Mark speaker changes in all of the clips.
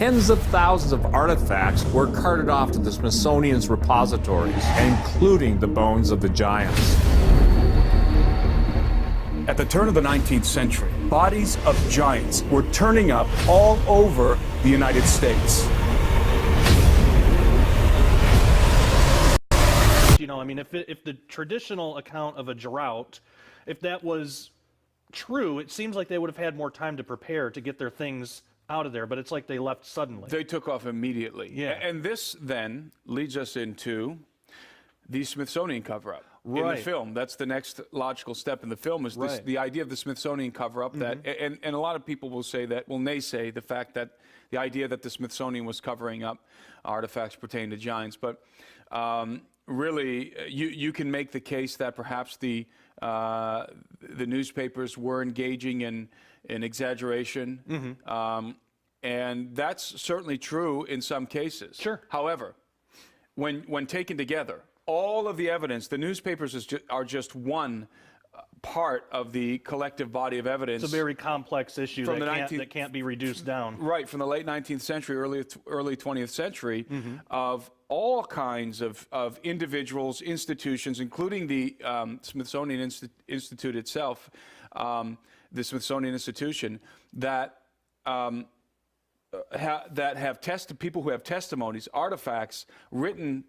Speaker 1: tens of thousands of artifacts were carted off to the Smithsonian's repositories, including the bones of the giants.
Speaker 2: At the turn of the 19th century, bodies of giants were turning up all over the United States.
Speaker 3: You know, I mean, if the traditional account of a drought, if that was true, it seems like they would have had more time to prepare to get their things out of there, but it's like they left suddenly.
Speaker 2: They took off immediately.
Speaker 3: Yeah.
Speaker 2: And this then leads us into the Smithsonian cover-up.
Speaker 3: Right.
Speaker 2: In the film. That's the next logical step in the film is this,
Speaker 3: Right.
Speaker 2: the idea of the Smithsonian cover-up that, and a lot of people will say that, will naysay the fact that the idea that the Smithsonian was covering up artifacts pertaining to giants, but really you can make the case that perhaps the newspapers were engaging in exaggeration, and that's certainly true in some cases.
Speaker 3: Sure.
Speaker 2: However, when taken together, all of the evidence, the newspapers are just one part of the collective body of evidence.
Speaker 3: It's a very complex issue that can't be reduced down.
Speaker 2: Right, from the late 19th century, early 20th century, of all kinds of individuals, institutions, including the Smithsonian Institute itself, the Smithsonian Institution, that have people who have testimonies, artifacts, written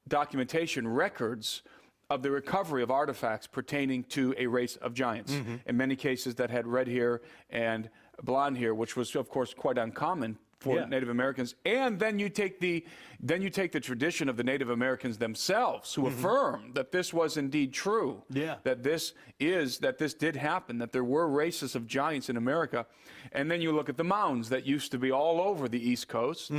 Speaker 2: documentation, records of the recovery of artifacts pertaining to a race of giants. In many cases that had red hair and blonde hair, which was of course quite uncommon for Native Americans. And then you take the tradition of the Native Americans themselves, who affirm that this was indeed true. That this did happen, that there were races of giants in America. And then you look at the mounds that used to be all over the East Coast.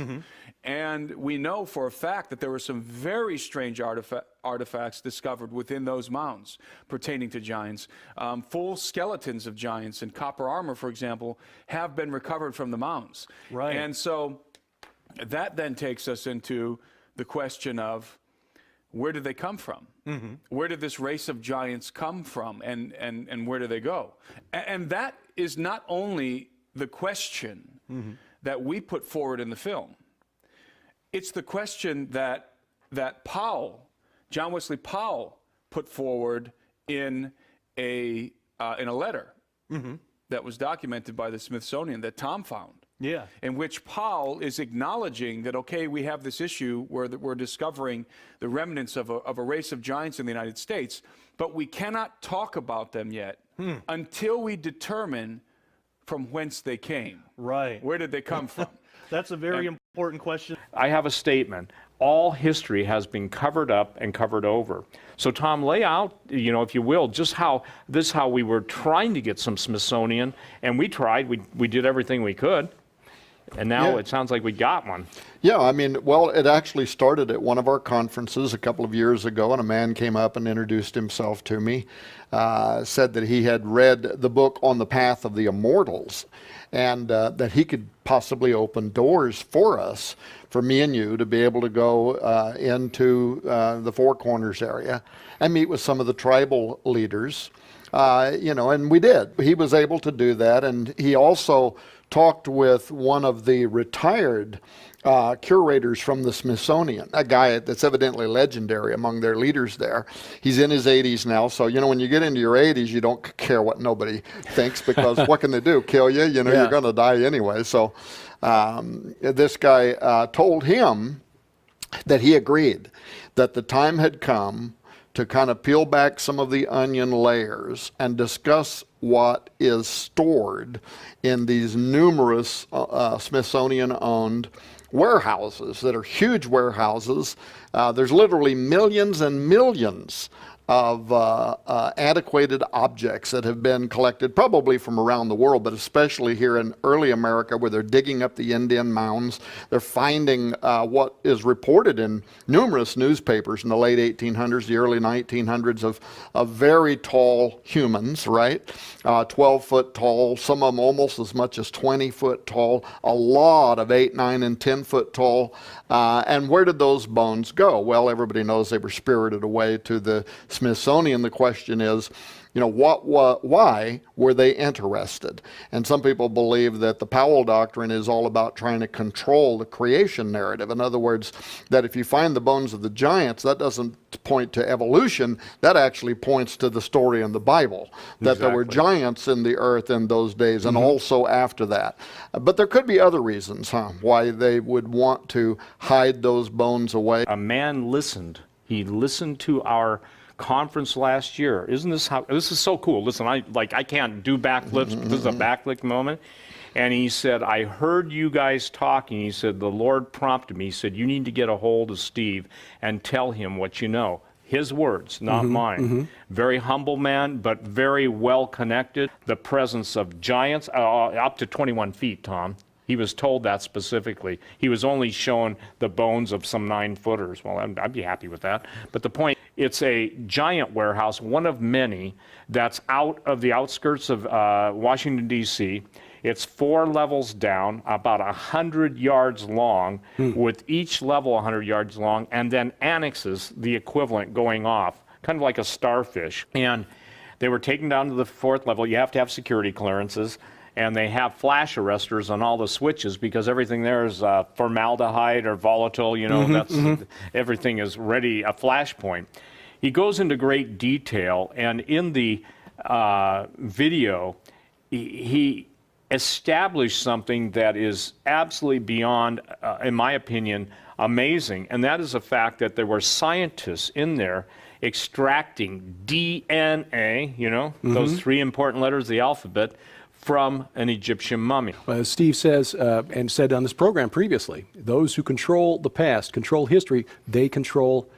Speaker 2: And we know for a fact that there were some very strange artifacts discovered within those mounds pertaining to giants. Full skeletons of giants and copper armor, for example, have been recovered from the mounds.
Speaker 3: Right.
Speaker 2: And so that then takes us into the question of where did they come from? Where did this race of giants come from, and where do they go? And that is not only the question that we put forward in the film. It's the question that John Wesley Powell, put forward in a letter that was documented by the Smithsonian that Tom found. In which Powell is acknowledging that, okay, we have this issue where we're discovering the remnants of a race of giants in the United States, but we cannot talk about them yet until we determine from whence they came.
Speaker 3: Right.
Speaker 2: Where did they come from?
Speaker 3: That's a very important question.
Speaker 1: I have a statement. All history has been covered up and covered over. So Tom, lay out, you know, if you will, just how we were trying to get some Smithsonian, and we tried. We did everything we could. And now it sounds like we got one.
Speaker 4: Yeah, I mean, well, it actually started at one of our conferences a couple of years ago, and a man came up and introduced himself to me, said that he had read the book On the Path of the Immortals, and that he could possibly open doors for us, for me and you, to be able to go into the Four Corners area and meet with some of the tribal leaders. You know, and we did. He was able to do that, and he also talked with one of the retired curators from the Smithsonian, a guy that's evidently legendary among their leaders there. He's in his 80s now, so, you know, when you get into your 80s, you don't care what nobody thinks, because what can they do? Kill you? You know, you're going to die anyway. So this guy told him that he agreed that the time had come to kind of peel back some of the onion layers and discuss what is stored in these numerous Smithsonian-owned warehouses that are huge warehouses. There's literally millions and millions of antiquated objects that have been collected probably from around the world, but especially here in early America, where they're digging up the Indian mounds. They're finding what is reported in numerous newspapers in the late 1800s, the early 1900s, of very tall humans, right? 12 foot tall, some of them almost as much as 20 foot tall, a lot of 8, 9, and 10 foot tall. And where did those bones go? Well, everybody knows they were spirited away to the Smithsonian, the question is, why were they interested? And some people believe that the Powell doctrine is all about trying to control the creation narrative. In other words, that if you find the bones of the giants, that doesn't point to evolution, that actually points to the story in the Bible, that there were giants in the earth in those days and also after that. But there could be other reasons, why they would want to hide those bones away.
Speaker 1: A man listened. He listened to our conference last year. Isn't this how, this is so cool. Listen, I can't do backflips, but this is a backflip moment. And he said, I heard you guys talking. He said, the Lord prompted me. He said, you need to get a hold of Steve and tell him what you know. His words, not mine. Very humble man, but very well connected. The presence of giants, up to 21 feet, Tom. He was told that specifically. He was only shown the bones of some 9-footers. Well, I'd be happy with that. But the point, it's a giant warehouse, one of many, that's out of the outskirts of Washington, D.C. It's 4 levels down, about 100 yards long, with each level 100 yards long, and then annexes the equivalent going off, kind of like a starfish. And they were taken down to the 4th level. You have to have security clearances. And they have flash arresters on all the switches because everything there is formaldehyde or volatile, everything is ready, a flash point. He goes into great detail, and in the video, he established something that is absolutely beyond, in my opinion, amazing, and that is the fact that there were scientists in there extracting DNA, those 3 important letters of the alphabet, from an Egyptian mummy.
Speaker 5: Well, as Steve says, and said on this program previously, those who control the past, control history, they control